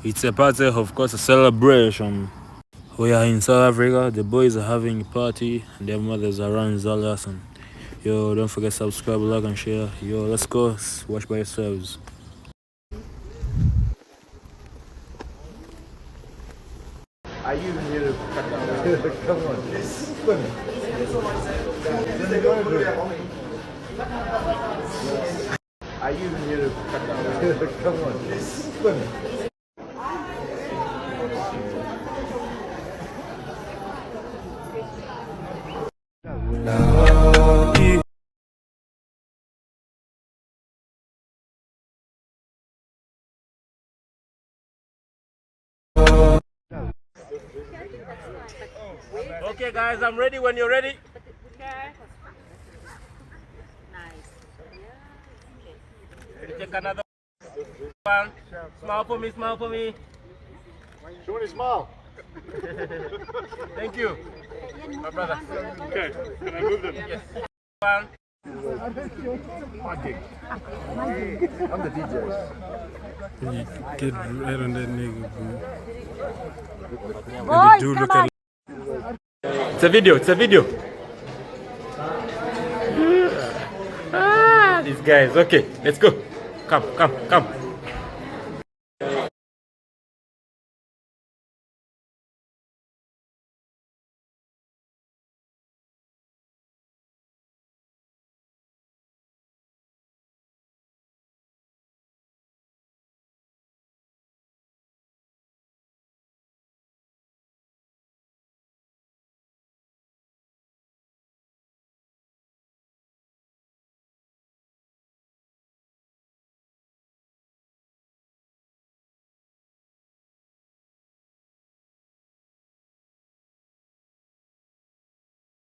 It's a party, of course, a celebration. We are in South Africa. The boys are having a party, and their mothers are around Zari. Yo, don't forget to subscribe, like, and share. Yo, let's go. Watch by yourselves. Are you here? Come on. Swim. Are you here? Come on. Swim. Okay, guys, I'm ready when you're ready. Nice. Take another one. Smile for me, smile for me. Show me smile. Thank you, my brother. Okay, can I move them? Yes. One. I'm the DJ. Get right on that nigga, bro. Boy, Do come look on. at It's a video, it's a video. These guys, okay, let's go. Come, come, come.